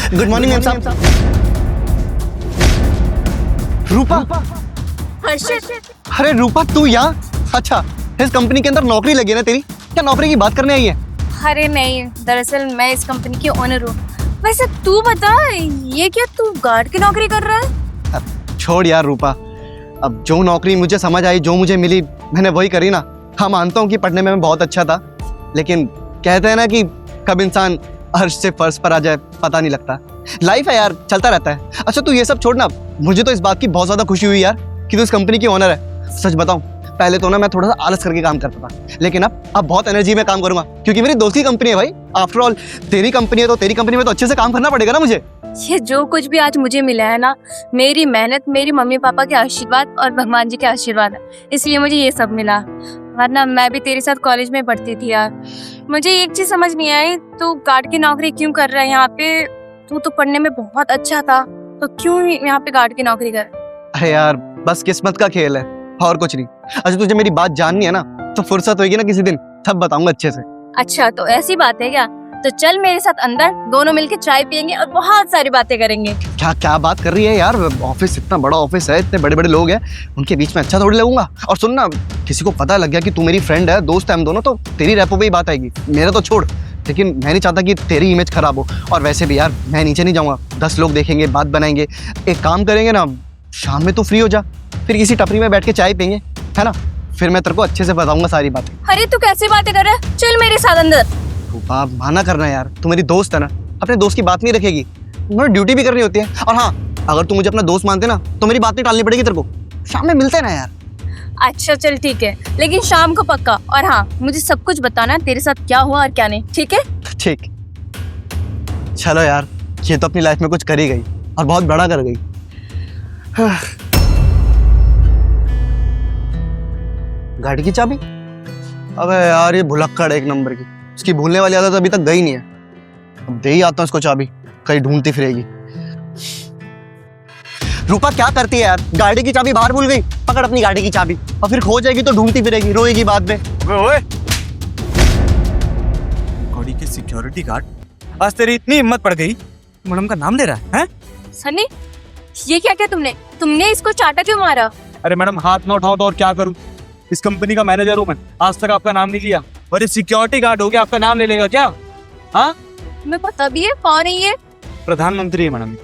Good morning ma'am साहब। रूपा, हर्षित, अरे रूपा तू यहाँ? अच्छा, इस कंपनी के अंदर नौकरी लगी है ना तेरी? क्या नौकरी की बात करने आई है? अरे नहीं, दरअसल मैं इस कंपनी की ओनर हूँ। वैसे तू बता, ये क्या तू गार्ड की नौकरी कर रहा है? अब छोड़ यार रूपा, अब जो नौकरी मुझे समझ आई, जो मुझे मिली, मैंने वही करी ना। हाँ, मानता हूँ कि पढ़ने में मैं बहुत अच्छा था, लेकिन कहते हैं ना कि कब इंसान अर्श से फर्श पर आ जाए पता नहीं लगता। लाइफ है यार, चलता रहता है। अच्छा तू ये सब छोड़ना, मुझे तो इस बात की बहुत ज्यादा खुशी हुई यार कि तू इस कंपनी की ओनर है। सच बताऊं, पहले तो ना मैं थोड़ा सा आलस करके काम करता था, लेकिन अब बहुत एनर्जी में काम करूंगा, क्योंकि मेरी दोस्त की कंपनी है भाई। आफ्टर ऑल तेरी कंपनी है, तो तेरी कंपनी में तो अच्छे से काम करना पड़ेगा ना मुझे। ये जो कुछ भी आज मुझे मिला है ना, मेरी मेहनत, मेरी मम्मी पापा के आशीर्वाद और भगवान जी के आशीर्वाद है, इसलिए मुझे ये सब मिला। वरना मैं भी तेरे साथ कॉलेज में पढ़ती थी यार। मुझे एक चीज समझ नहीं आई, तू गार्ड की नौकरी क्यों कर रहा है यहाँ पे? तू तो पढ़ने में बहुत अच्छा था, तो क्यों यहाँ पे गार्ड की नौकरी कर? अरे यार बस किस्मत का खेल है और कुछ नहीं। अच्छा तुझे मेरी बात जाननी है ना, तो फुर्सत होगी ना किसी दिन, तब बताऊंगा अच्छे से। अच्छा तो ऐसी बात है क्या? तो चल मेरे साथ अंदर, दोनों मिलके चाय पियेंगे और बहुत सारी बातें करेंगे। क्या क्या बात कर रही है यार? ऑफिस इतना बड़ा ऑफिस है, इतने बड़े बड़े लोग हैं, उनके बीच में अच्छा थोड़ी लगूंगा। और सुन ना, किसी को पता लग गया कि तू मेरी फ्रेंड है, दोस्त है हम दोनों, तो तेरी रैपो पे ही बात आएगी। मेरा तो छोड़, लेकिन मैं नहीं चाहता कि तेरी इमेज खराब हो। और वैसे भी यार मैं नीचे नहीं जाऊंगा, 10 लोग देखेंगे, बात बनाएंगे। एक काम करेंगे ना, शाम में तू फ्री हो जा, फिर किसी टपरी में बैठ के चाय पियेंगे, है ना? फिर मैं तेरे को अच्छे से बताऊंगा सारी बातें। अरे तू कैसी बातें कर रहा है? चल मेरे साथ अंदर। रूपा माना करना यार, तू मेरी दोस्त है ना, अपने दोस्त की बात नहीं रखेगी, मुझे ड्यूटी भी करनी होती है। और हाँ, अगर तू मुझे अपना दोस्त मानते ना, तो मेरी बात नहीं टालनी पड़ेगी तेरे को। शाम में मिलते हैं ना यार। अच्छा चल ठीक है, लेकिन शाम को पक्का। और हाँ, मुझे सब कुछ बताना तेरे साथ क्या हुआ और क्या नहीं, ठीक है? ठीक, चलो यार, ये तो अपनी लाइफ में कुछ कर ही गई और बहुत बड़ा कर गई। गाड़ी की चाबी? अबे यार ये भुलक्कड़ एक नंबर की, इसकी भूलने वाली आदत अभी तक गई नहीं है। अब दे ही आता हूँ इसको चाबी, कहीं ढूंढती फिरेगी। रूपा क्या करती है यार? गाड़ी की चाबी बाहर भूल गई, पकड़ अपनी गाड़ी की चाबी, और फिर खो जाएगी तो ढूंढती फिरेगी, रोएगी बाद में। ओए गाड़ी के सिक्योरिटी गार्ड, आज तेरी इतनी हिम्मत पड़ गई, मैडम का नाम ले रहा है? सनी, ये क्या किया तुमने? तुमने इसको चाटा क्यों मारा? अरे मैडम हाथ ना उठाओ तो और क्या करूं? इस कंपनी का मैनेजर हूं मैं, आज तक आपका नाम नहीं लिया, और ये सिक्योरिटी गार्ड हो गया आपका नाम ले लेगा क्या? हाँ, तुम्हें पता भी है कौन है ये? प्रधानमंत्री है मैडम।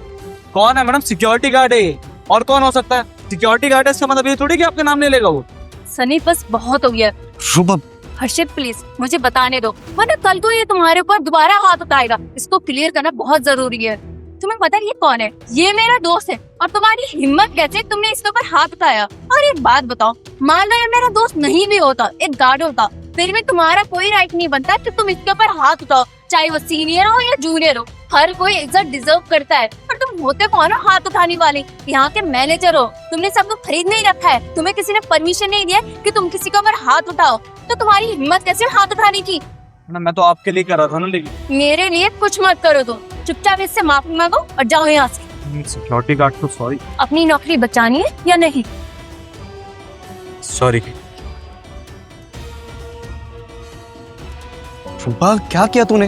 कौन है मैडम? सिक्योरिटी गार्ड है, और कौन हो सकता है? सिक्योरिटी गार्ड है, इसका मतलब ये थोड़ी कि आपका नाम ले लेगा वो। सनी बस बहुत हो गया। रूपा हर्षित प्लीज मुझे बताने दो, वरना कल को ये तुम्हारे ऊपर दोबारा हाथ उठाएगा। इसको क्लियर करना बहुत जरूरी है। तुम्हें पता है ये कौन है? ये मेरा दोस्त है, और तुम्हारी हिम्मत कैसे तुमने इसके ऊपर हाथ उठाया? और एक बात बताओ, मान लो ये मेरा दोस्त नहीं भी होता, एक गार्ड होता, फिर भी तुम्हारा कोई राइट नहीं बनता कि तुम इसके ऊपर हाथ उठाओ, चाहे वो सीनियर हो या जूनियर हो। हर कोई इज्जत डिजर्व करता है, पर तुम होते कौन हो हाथ उठाने वाले? यहाँ के मैनेजर हो, तुमने सबको खरीद नहीं रखा है, तुम्हें किसी ने परमिशन नहीं दिया कि तुम किसी के ऊपर हाथ उठाओ, तो तुम्हारी हिम्मत कैसे हाथ उठाने की? मैं तो आपके लिए कर रहा था ना, लेकिन मेरे लिए कुछ मत करो, तुम चुपचाप इससे माफी मांगो और जाओ यहाँ से। सिक्योरिटी गार्ड तो सॉरी। अपनी नौकरी बचानी है या नहीं? सॉरी। रूपा क्या किया तूने?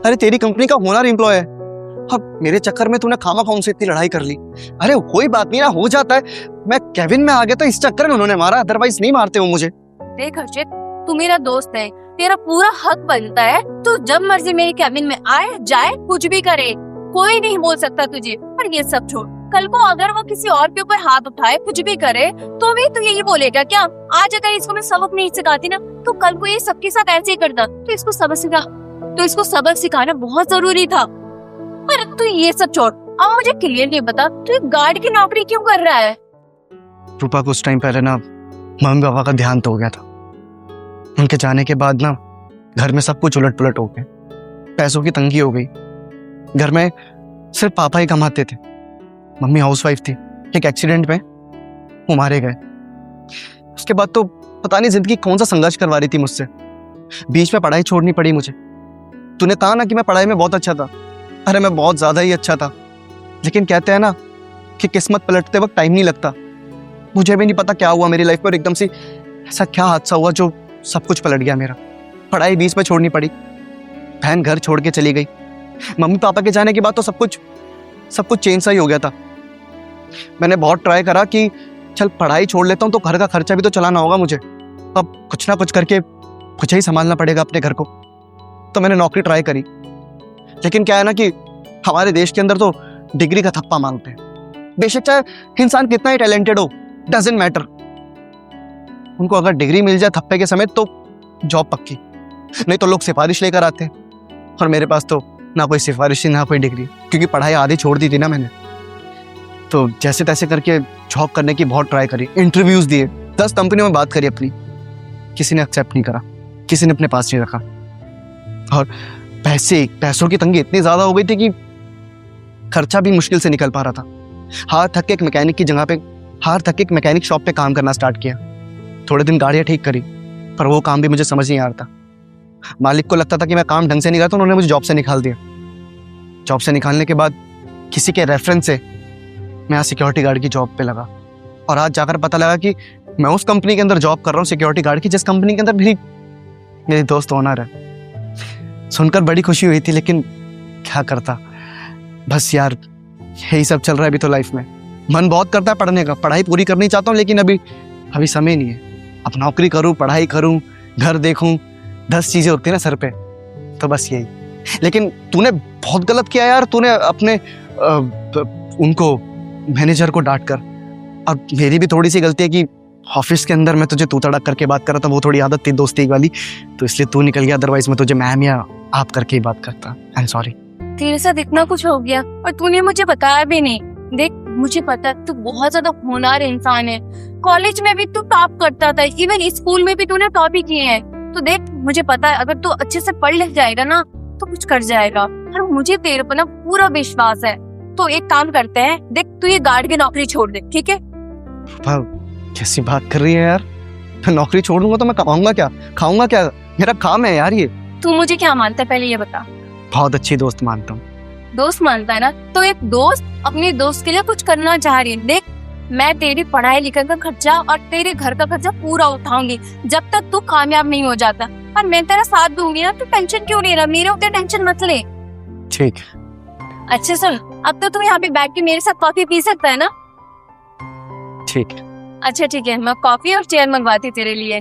अरे तेरी कंपनी का होनहार एम्प्लॉय है, अब मेरे चक्कर में तूने खामा खाम से इतनी लड़ाई कर ली। अरे कोई बात नहीं ना, हो जाता है। मैं केविन में आ गया तो इस चक्कर में उन्होंने मारा, अदरवाइज नहीं मारते हो मुझे। देख हर्षित, तू मेरा दोस्त है, तेरा पूरा हक बनता है, तू जब मर्जी मेरे कैबिन में आए जाए, कुछ भी करे, कोई नहीं बोल सकता तुझे। पर ये सब छोड़, कल को अगर वो किसी और के ऊपर हाथ उठाए, कुछ भी करे, तो भी तू यही बोलेगा क्या? आज अगर इसको मैं सबक नहीं सिखाती ना, तो कल को ये सबके साथ ऐसे ही करता। तो इसको सबक सिखाना बहुत जरूरी था। पर तू ये सब छोड़, अब मुझे क्लियरली बता, तू एक गार्ड की नौकरी क्यों कर रहा है? रूपा कुछ टाइम पहले ना मम्मी पापा का देहांत हो गया था। उनके जाने के बाद ना घर में सब कुछ उलट पुलट हो गया, पैसों की तंगी हो गई। घर में सिर्फ पापा ही कमाते थे, मम्मी हाउसवाइफ थी। एक एक्सीडेंट में वो मारे गए। उसके बाद तो पता नहीं जिंदगी कौन सा संघर्ष करवा रही थी मुझसे। बीच में पढ़ाई छोड़नी पड़ी मुझे। तूने कहा ना कि मैं पढ़ाई में बहुत अच्छा था, अरे मैं बहुत ज्यादा ही अच्छा था, लेकिन कहते हैं ना कि किस्मत पलटते वक्त टाइम नहीं लगता। मुझे भी नहीं पता क्या हुआ मेरी लाइफ में, एकदम से ऐसा क्या हादसा हुआ जो सब कुछ पलट गया मेरा। पढ़ाई बीच में छोड़नी पड़ी, बहन घर छोड़ के चली गई, मम्मी पापा के जाने के बाद तो सब कुछ चेंज सा ही हो गया था। मैंने बहुत ट्राई करा कि चल पढ़ाई छोड़ लेता हूँ तो घर का खर्चा भी तो चलाना होगा मुझे, अब कुछ ना कुछ करके मुझे ही संभालना पड़ेगा अपने घर को। तो मैंने नौकरी ट्राई करी, लेकिन क्या है ना कि हमारे देश के अंदर तो डिग्री का थप्पा मांगते हैं। बेशक चाहे इंसान कितना ही टैलेंटेड हो, डजंट मैटर, उनको अगर डिग्री मिल जाए थप्पे के समेत तो जॉब पक्की, नहीं तो लोग सिफारिश लेकर आते हैं। और मेरे पास तो ना कोई सिफारिश थी ना कोई डिग्री, क्योंकि पढ़ाई आधी छोड़ दी थी ना मैंने। तो जैसे तैसे करके जॉब करने की बहुत ट्राई करी, इंटरव्यूज दिए, 10 कंपनियों में बात करी अपनी, किसी ने एक्सेप्ट नहीं करा, किसी ने अपने पास नहीं रखा। और पैसों की तंगी इतनी ज्यादा हो गई थी कि खर्चा भी मुश्किल से निकल पा रहा था। हार थक के एक मैकेनिक शॉप पे काम करना स्टार्ट किया। थोड़े दिन गाड़ियां ठीक करी, पर वो काम भी मुझे समझ नहीं आ रहा था। मालिक को लगता था कि मैं काम ढंग से नहीं करता, उन्होंने मुझे जॉब से निकाल दिया। जॉब से निकालने के बाद किसी के रेफरेंस से मैं यहाँ सिक्योरिटी गार्ड की जॉब पे लगा, और आज जाकर पता लगा कि मैं उस कंपनी के अंदर जॉब कर रहा हूँ सिक्योरिटी गार्ड की, जिस कंपनी के अंदर मेरी दोस्त ओनर है। सुनकर बड़ी खुशी हुई थी, लेकिन क्या करता, बस यार यही सब चल रहा है अभी तो लाइफ में। मन बहुत करता है पढ़ने का, पढ़ाई पूरी करनी चाहता हूँ, लेकिन अभी समय नहीं है। अब नौकरी करूँ, पढ़ाई करूँ, घर देखूँ, 10 चीजें होती है ना सर पे, तो बस यही। लेकिन तूने बहुत गलत किया यार, तूने अपने उनको मैनेजर को डांट कर। अब मेरी भी थोड़ी सी गलती है कि ऑफिस के अंदर मैं तुझे तू तड़क करके बात कर रहा था, वो थोड़ी आदत थी दोस्ती वाली, तो इसलिए तू निकल गया, अदरवाइज मैं तुझे मैम या आप करके ही बात करता। I am sorry. तेरे साथ इतना कुछ हो गया और तूने मुझे बताया भी नहीं। देख, मुझे पता है तू बहुत ज्यादा होनहार इंसान है। कॉलेज में भी तू टॉप करता था, इवन स्कूल में भी तूने टॉप ही किए हैं। तो देख, मुझे पता है अगर तू अच्छे से पढ़ लिख जाएगा ना तो कुछ कर जाएगा, और मुझे तेरे पर ना पूरा विश्वास है। तो एक काम करते हैं, देख तू ये गार्ड की नौकरी छोड़ दे, ठीक है? कैसी बात कर रही है यार, मैं नौकरी छोड़ दूंगा तो मैं कमाऊंगा क्या, खाऊंगा क्या? मेरा काम है यार ये। तू मुझे क्या मानता है पहले ये बता। बहुत अच्छी दोस्त मानता हूँ। दोस्त मानता है ना, तो एक दोस्त अपने दोस्त के लिए कुछ करना चाह रही है। देख, मैं तेरी पढ़ाई लिखाई का खर्चा और तेरे घर का खर्चा पूरा उठाऊंगी जब तक तू कामयाब नहीं हो जाता, और मैं तेरा साथ दूंगी ना। तू टेंशन क्यों ले रहा, मेरे ऊपर टेंशन मत ले। ठीक। अच्छा सुन, अब तो तू यहाँ पे बैठ के मेरे साथ कॉफी पी सकता है ना? ठीक है। अच्छा ठीक है, मैं कॉफी और चेयर मंगवाती तेरे लिए।